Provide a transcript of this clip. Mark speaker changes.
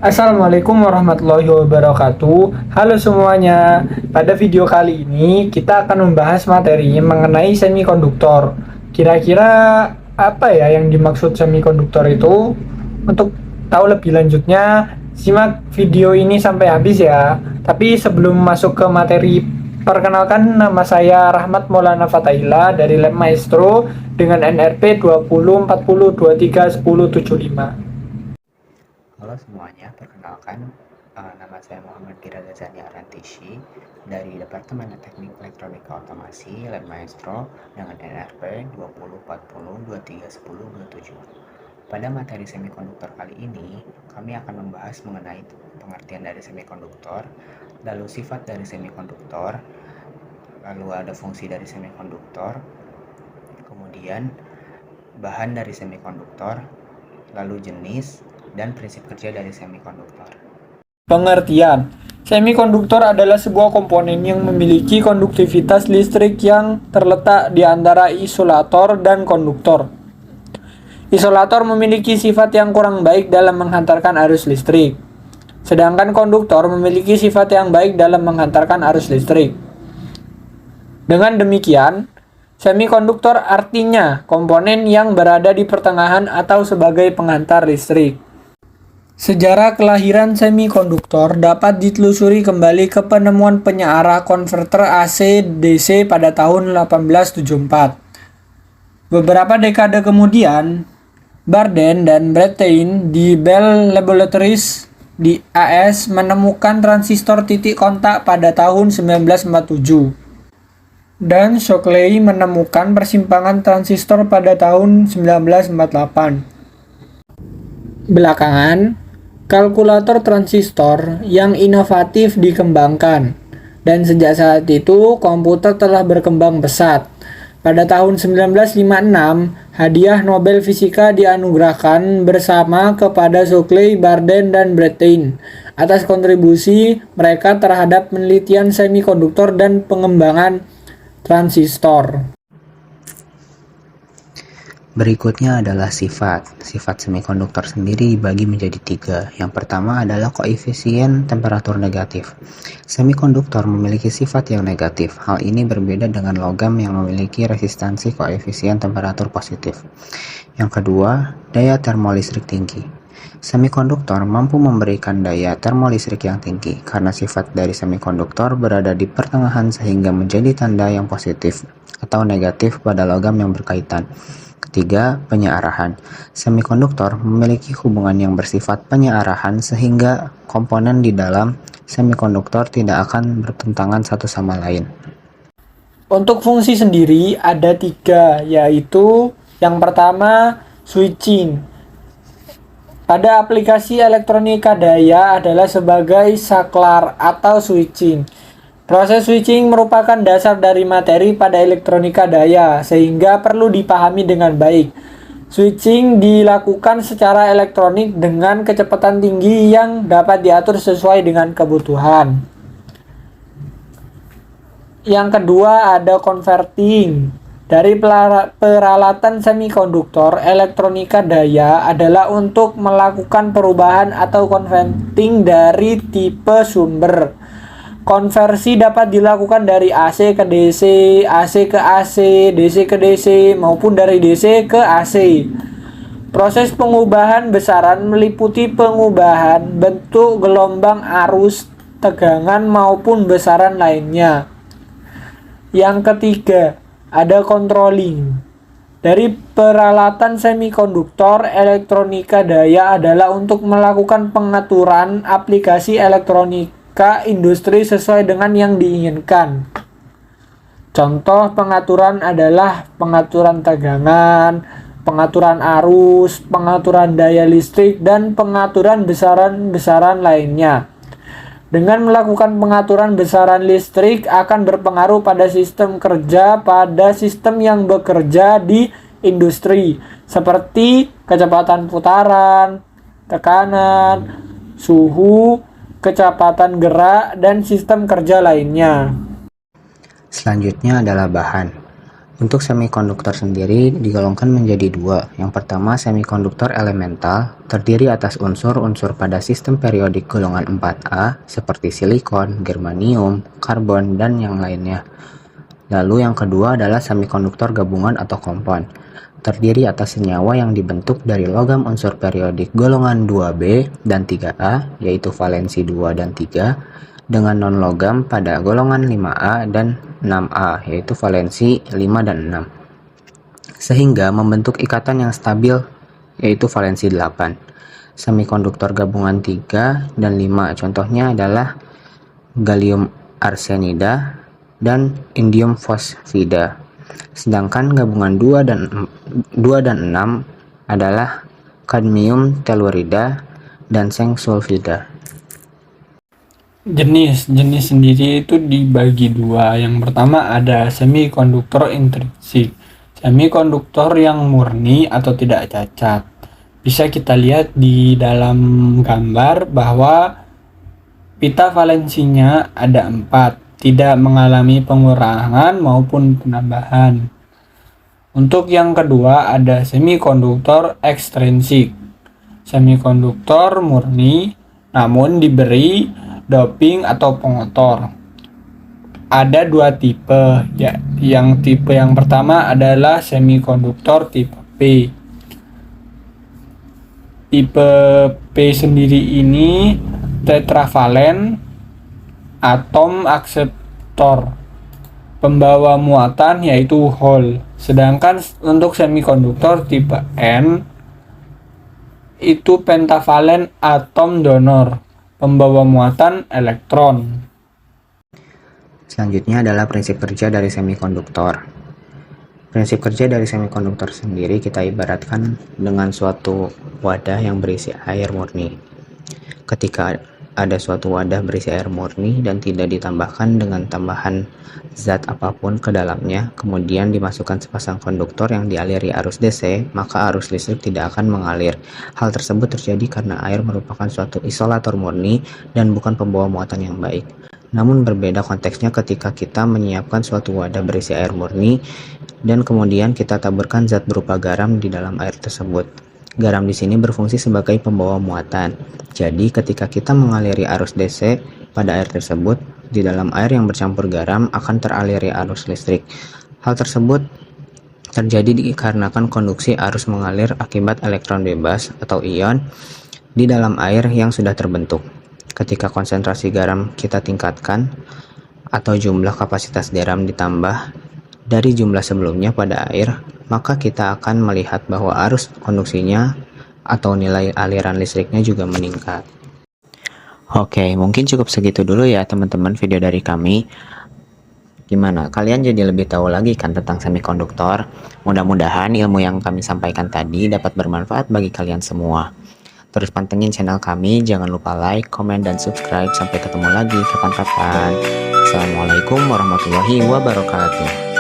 Speaker 1: Assalamualaikum warahmatullahi wabarakatuh. Halo semuanya. Pada video kali ini kita akan membahas materi mengenai semikonduktor. Kira-kira apa ya yang dimaksud semikonduktor itu? Untuk tahu lebih lanjutnya, simak video ini sampai habis ya. Tapi sebelum masuk ke materi, perkenalkan, nama saya Rahmat Maulana Fatahillah dari Lab Maestro dengan NRP 2040231075.
Speaker 2: Halo semuanya, perkenalkan nama saya Muhammad Gira Ghazali Arantishi dari Departemen Teknik Elektronika Otomasi Lab Maestro dengan NRP 2040231027. Pada materi semikonduktor kali ini, kami akan membahas mengenai pengertian dari semikonduktor, lalu sifat dari semikonduktor, lalu ada fungsi dari semikonduktor, kemudian bahan dari semikonduktor, lalu jenis, dan prinsip kerja dari semikonduktor.
Speaker 1: Pengertian: semikonduktor adalah sebuah komponen yang memiliki konduktivitas listrik yang terletak di antara isolator dan konduktor. Isolator memiliki sifat yang kurang baik dalam menghantarkan arus listrik, sedangkan konduktor memiliki sifat yang baik dalam menghantarkan arus listrik. Dengan demikian, semikonduktor artinya komponen yang berada di pertengahan atau sebagai penghantar listrik. Sejarah kelahiran semikonduktor dapat ditelusuri kembali ke penemuan penyearah konverter AC/DC pada tahun 1874. Beberapa dekade kemudian, Barden dan Brettain di Bell Laboratories di AS menemukan transistor titik kontak pada tahun 1947. Dan Shockley menemukan persimpangan transistor pada tahun 1948. Belakangan, kalkulator transistor yang inovatif dikembangkan, dan sejak saat itu komputer telah berkembang pesat. Pada tahun 1956, hadiah Nobel Fisika dianugerahkan bersama kepada Shockley, Barden, dan Brettain atas kontribusi mereka terhadap penelitian semikonduktor dan pengembangan transistor.
Speaker 2: Berikutnya adalah sifat. Sifat semikonduktor sendiri dibagi menjadi tiga. Yang pertama adalah koefisien temperatur negatif. Semikonduktor memiliki sifat yang negatif. Hal ini berbeda dengan logam yang memiliki resistansi koefisien temperatur positif. Yang kedua, daya termolistrik tinggi. Semikonduktor mampu memberikan daya termolistrik yang tinggi karena sifat dari semikonduktor berada di pertengahan sehingga menjadi tanda yang positif atau negatif pada logam yang berkaitan. Ketiga, penyearahan. Semikonduktor memiliki hubungan yang bersifat penyearahan sehingga komponen di dalam semikonduktor tidak akan bertentangan satu sama lain.
Speaker 1: Untuk fungsi sendiri ada tiga, yaitu yang pertama switching. Pada aplikasi elektronika daya adalah sebagai saklar atau switching. Proses switching merupakan dasar dari materi pada elektronika daya, sehingga perlu dipahami dengan baik. Switching dilakukan secara elektronik dengan kecepatan tinggi yang dapat diatur sesuai dengan kebutuhan. Yang kedua ada converting. Dari peralatan semikonduktor, elektronika daya adalah untuk melakukan perubahan atau converting dari tipe sumber. Konversi dapat dilakukan dari AC ke DC, AC ke AC, DC ke DC, maupun dari DC ke AC. Proses pengubahan besaran meliputi pengubahan bentuk gelombang arus, tegangan, maupun besaran lainnya. Yang ketiga, ada controlling. Dari peralatan semikonduktor, elektronika daya adalah untuk melakukan pengaturan aplikasi elektronika industri sesuai dengan yang diinginkan. Contoh pengaturan adalah pengaturan tegangan, pengaturan arus, pengaturan daya listrik, dan pengaturan besaran-besaran lainnya. Dengan melakukan pengaturan besaran listrik akan berpengaruh pada sistem kerja pada sistem yang bekerja di industri, seperti kecepatan putaran, tekanan, suhu, kecepatan gerak, dan sistem kerja lainnya.
Speaker 2: Selanjutnya adalah bahan. Untuk semikonduktor sendiri digolongkan menjadi dua. Yang pertama, semikonduktor elemental, terdiri atas unsur-unsur pada sistem periodik golongan 4A seperti silikon, germanium, karbon, dan yang lainnya. Lalu yang kedua adalah semikonduktor gabungan atau kompon, terdiri atas senyawa yang dibentuk dari logam unsur periodik golongan 2B dan 3A, yaitu valensi 2 dan 3, dengan non-logam pada golongan 5A dan 6A, yaitu valensi 5 dan 6, sehingga membentuk ikatan yang stabil, yaitu valensi 8. Semikonduktor gabungan 3 dan 5 contohnya adalah gallium arsenida dan indium fosfida. Sedangkan gabungan 2 dan 6 adalah kadmium tellurida dan seng sulfida.
Speaker 1: Jenis sendiri itu dibagi dua. Yang pertama ada semikonduktor intrinsik, semikonduktor yang murni atau tidak cacat. Bisa kita lihat di dalam gambar bahwa pita valensinya ada 4, tidak mengalami pengurangan maupun penambahan. Untuk yang kedua ada semikonduktor ekstrinsik, semikonduktor murni namun diberi doping atau pengotor. Ada dua tipe, ya. Yang tipe yang pertama adalah semikonduktor tipe P. Tipe P sendiri ini tetravalen, atom akseptor, pembawa muatan yaitu hole. Sedangkan untuk semikonduktor tipe N itu pentavalen, atom donor, pembawa muatan elektron.
Speaker 2: Selanjutnya adalah prinsip kerja dari semikonduktor. Prinsip kerja dari semikonduktor sendiri kita ibaratkan dengan suatu wadah yang berisi air murni. Ketika ada suatu wadah berisi air murni dan tidak ditambahkan dengan tambahan zat apapun ke dalamnya, kemudian dimasukkan sepasang konduktor yang dialiri arus DC, maka arus listrik tidak akan mengalir. Hal tersebut terjadi karena air merupakan suatu isolator murni dan bukan pembawa muatan yang baik. Namun berbeda konteksnya ketika kita menyiapkan suatu wadah berisi air murni dan kemudian kita taburkan zat berupa garam di dalam air tersebut. Garam di sini berfungsi sebagai pembawa muatan. Jadi ketika kita mengaliri arus DC pada air tersebut, di dalam air yang bercampur garam akan teraliri arus listrik. Hal tersebut terjadi dikarenakan konduksi arus mengalir akibat elektron bebas atau ion di dalam air yang sudah terbentuk. Ketika konsentrasi garam kita tingkatkan atau jumlah kapasitas garam ditambah dari jumlah sebelumnya pada air, maka kita akan melihat bahwa arus konduksinya atau nilai aliran listriknya juga meningkat. Oke, mungkin cukup segitu dulu ya teman-teman video dari kami. Gimana? Kalian jadi lebih tahu lagi kan tentang semikonduktor? Mudah-mudahan ilmu yang kami sampaikan tadi dapat bermanfaat bagi kalian semua. Terus pantengin channel kami, jangan lupa like, komen, dan subscribe. Sampai ketemu lagi kapan-kapan. Assalamualaikum warahmatullahi wabarakatuh.